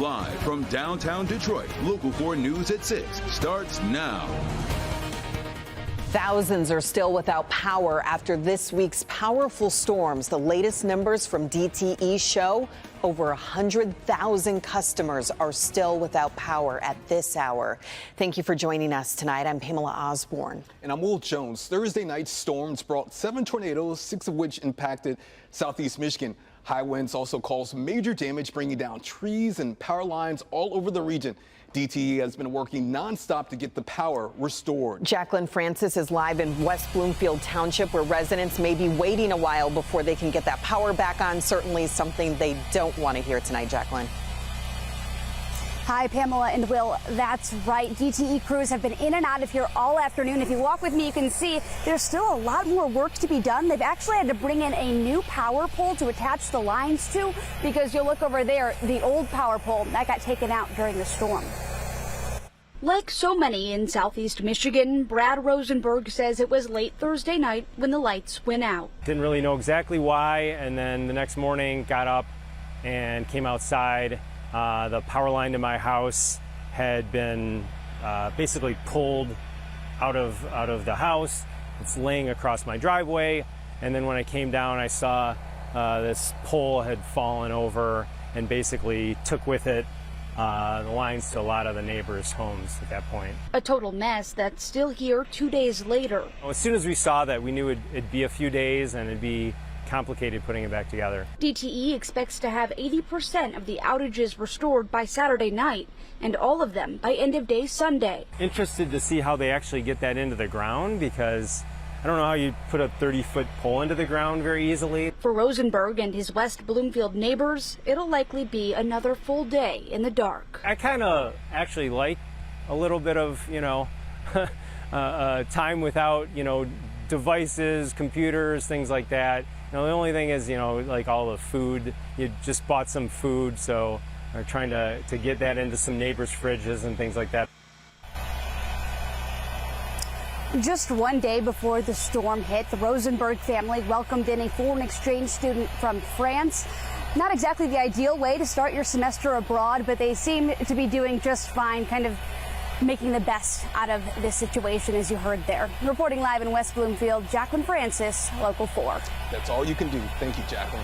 Live from downtown Detroit, Local 4 News at 6 starts now. Thousands are still without power after this week's powerful storms. The latest numbers from DTE show over 100,000 customers are still without power at this hour. Thank you for joining us tonight. I'm Pamela Osborne. And I'm Will Jones. Thursday night storms brought 7 tornadoes, 6 of which impacted southeast Michigan. High winds also caused major damage, bringing down trees and power lines all over the region. DTE has been working nonstop to get the power restored. Jacqueline Francis is live in West Bloomfield Township, where residents may be waiting a while before they can get that power back on. Certainly something they don't want to hear tonight, Jacqueline. Hi, Pamela and Will. That's right. DTE crews have been in and out of here all afternoon. If you walk with me, you can see there's still a lot more work to be done. They've actually had to bring in a new power pole to attach the lines to, because you'll look over there, the old power pole that got taken out during the storm. Like so many in southeast Michigan, Brad Rosenberg says it was late Thursday night when the lights went out. Didn't really know exactly why, and then the next morning got up and came outside. The power line to my house had been basically pulled out of the house. It's laying across my driveway, and then when I came down, I saw this pole had fallen over and basically took with it the lines to a lot of the neighbors' homes at that point. A total mess that's still here 2 days later. As soon as we saw that, we knew it'd be a few days and it'd be complicated putting it back together. DTE expects to have 80% of the outages restored by Saturday night, and all of them by end of day Sunday. Interested to see how they actually get that into the ground, because I don't know how you put a 30-foot pole into the ground very easily. For Rosenberg and his West Bloomfield neighbors, it'll likely be another full day in the dark. I kind of actually like a little bit of, time without, devices, computers, things like that. The only thing is, like all the food, you just bought some food, so we're trying to get that into some neighbors' fridges and things like that. Just one day before the storm hit, the Rosenberg family welcomed in a foreign exchange student from France. Not exactly the ideal way to start your semester abroad, but they seem to be doing just fine, kind of making the best out of this situation, as you heard there. Reporting live in West Bloomfield, Jacqueline Francis, Local 4. That's all you can do. Thank you, Jacqueline.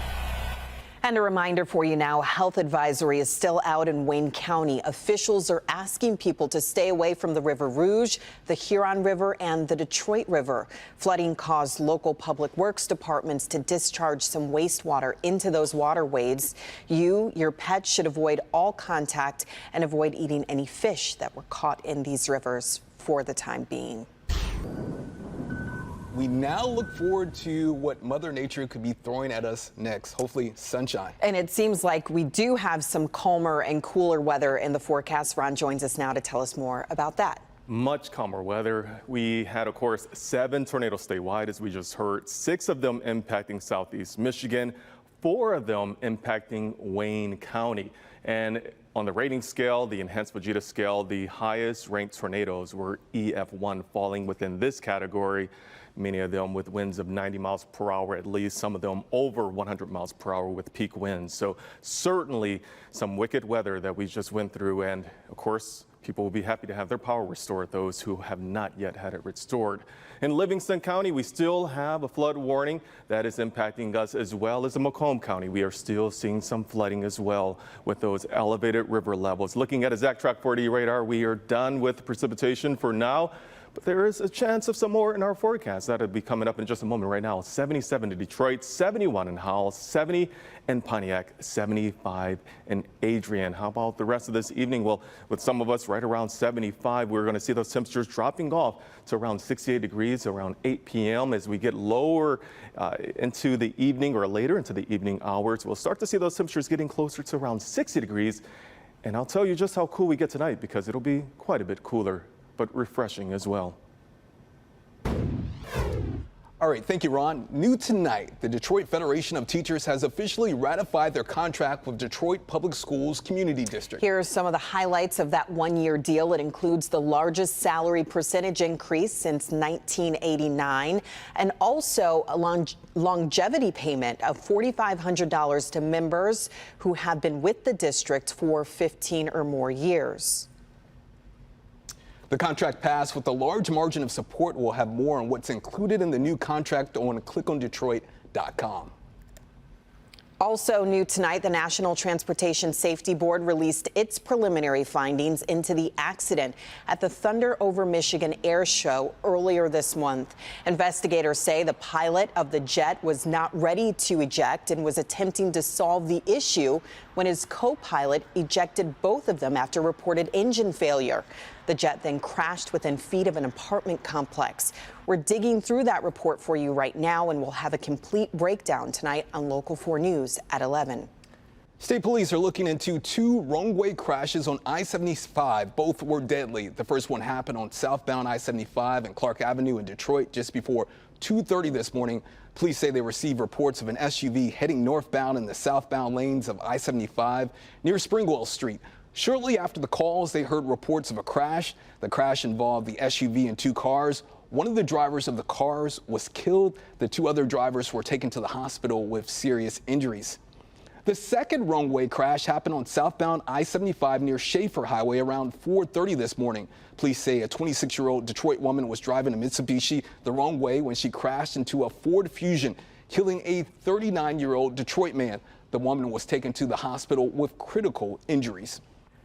And a reminder for you now, a health advisory is still out in Wayne County. Officials are asking people to stay away from the River Rouge, the Huron River, and the Detroit River. Flooding caused local public works departments to discharge some wastewater into those waterways. Your pets should avoid all contact and avoid eating any fish that were caught in these rivers for the time being. We now look forward to what Mother Nature could be throwing at us next. Hopefully sunshine. And it seems like we do have some calmer and cooler weather in the forecast. Ron joins us now to tell us more about that. Much calmer weather. We had, of course, 7 tornadoes statewide, as we just heard, 6 of them impacting southeast Michigan, 4 of them impacting Wayne County. And on the rating scale, the enhanced Vegeta scale, the highest ranked tornadoes were EF1, falling within this category. Many of them with winds of 90 miles per hour at least, some of them over 100 miles per hour with peak winds. So certainly some wicked weather that we just went through. And of course, people will be happy to have their power restored, those who have not yet had it restored. In Livingston County, we still have a flood warning that is impacting us, as well as in Macomb County. We are still seeing some flooding as well with those elevated river levels. Looking at a ZachTrack 4D radar, we are done with precipitation for now. But there is a chance of some more in our forecast. That'll be coming up in just a moment. Right now, 77 to Detroit, 71 in Howell, 70 in Pontiac, 75 in Adrian. How about the rest of this evening? Well, with some of us right around 75, we're going to see those temperatures dropping off to around 68 degrees around 8 p.m. As we get lower into the evening or later into the evening hours, we'll start to see those temperatures getting closer to around 60 degrees. And I'll tell you just how cool we get tonight, because it'll be quite a bit cooler, but refreshing as well. All right, thank you, Ron. New tonight, the Detroit Federation of Teachers has officially ratified their contract with Detroit Public Schools Community District. Here are some of the highlights of that one-year deal. It includes the largest salary percentage increase since 1989 and also a longevity payment of $4,500 to members who have been with the district for 15 or more years. The contract passed with a large margin of support. We'll have more on what's included in the new contract on clickondetroit.com. Also new tonight, the National Transportation Safety Board released its preliminary findings into the accident at the Thunder over Michigan Air Show earlier this month. Investigators say the pilot of the jet was not ready to eject and was attempting to solve the issue when his co-pilot ejected both of them after reported engine failure. The jet then crashed within feet of an apartment complex. We're digging through that report for you right now, and we'll have a complete breakdown tonight on Local 4 News at 11. State police are looking into two wrong-way crashes on I-75. Both were deadly. The first one happened on southbound I-75 and Clark Avenue in Detroit just before 2:30 this morning. Police say they received reports of an SUV heading northbound in the southbound lanes of I-75 near Springwell Street. Shortly after the calls, they heard reports of a crash. The crash involved the SUV and two cars. One of the drivers of the cars was killed. The two other drivers were taken to the hospital with serious injuries. The second wrong-way crash happened on southbound I-75 near Schaefer Highway around 4:30 this morning. Police say a 26-year-old Detroit woman was driving a Mitsubishi the wrong way when she crashed into a Ford Fusion, killing a 39-year-old Detroit man. The woman was taken to the hospital with critical injuries.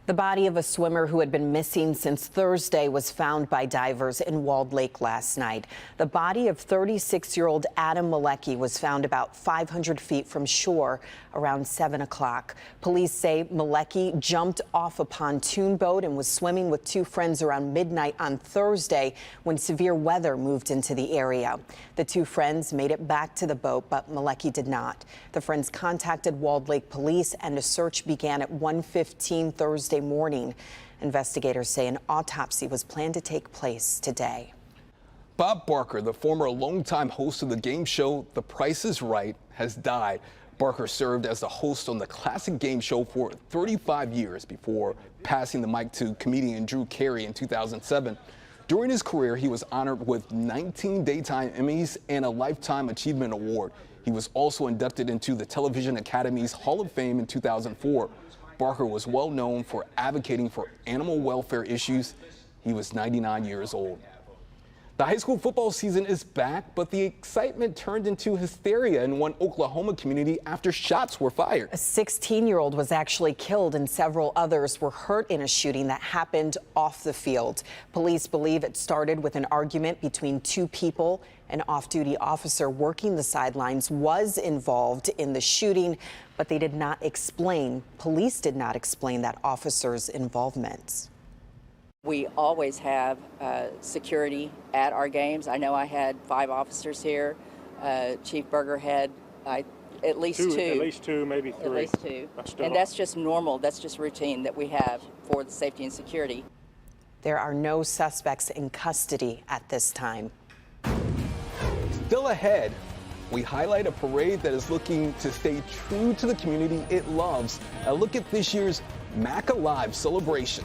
The body of a swimmer who had been missing since Thursday was found by divers in Walled Lake last night. The body of 36-year-old Adam Malecki was found about 500 feet from shore around 7 o'clock. Police say Malecki jumped off a pontoon boat and was swimming with two friends around midnight on Thursday when severe weather moved into the area. The two friends made it back to the boat, but Malecki did not. The friends contacted Walled Lake police and a search began at 1:15 Thursday morning. Investigators say an autopsy was planned to take place today. Bob Barker, the former longtime host of the game show The Price is Right, has died. Barker served as the host on the classic game show for 35 years before passing the mic to comedian Drew Carey in 2007. During his career, he was honored with 19 Daytime Emmys and a Lifetime Achievement Award. He was also inducted into the Television Academy's Hall of Fame in 2004. Barker was well known for advocating for animal welfare issues. He was 99 years old. The high school football season is back, but the excitement turned into hysteria in one Oklahoma community after shots were fired. A 16-year-old was actually killed and several others were hurt in a shooting that happened off the field. Police believe it started with an argument between two people. An off-duty officer working the sidelines was involved in the shooting, but they did not explain. Police did not explain that officer's involvement. We always have security at our games. I know I had 5 officers here. Chief Berger had at least two. At least 2, maybe 3. At least 2. And that's just normal. That's just routine that we have for the safety and security. There are no suspects in custody at this time. Still ahead, we highlight a parade that is looking to stay true to the community it loves. A look at this year's Mac Alive celebration.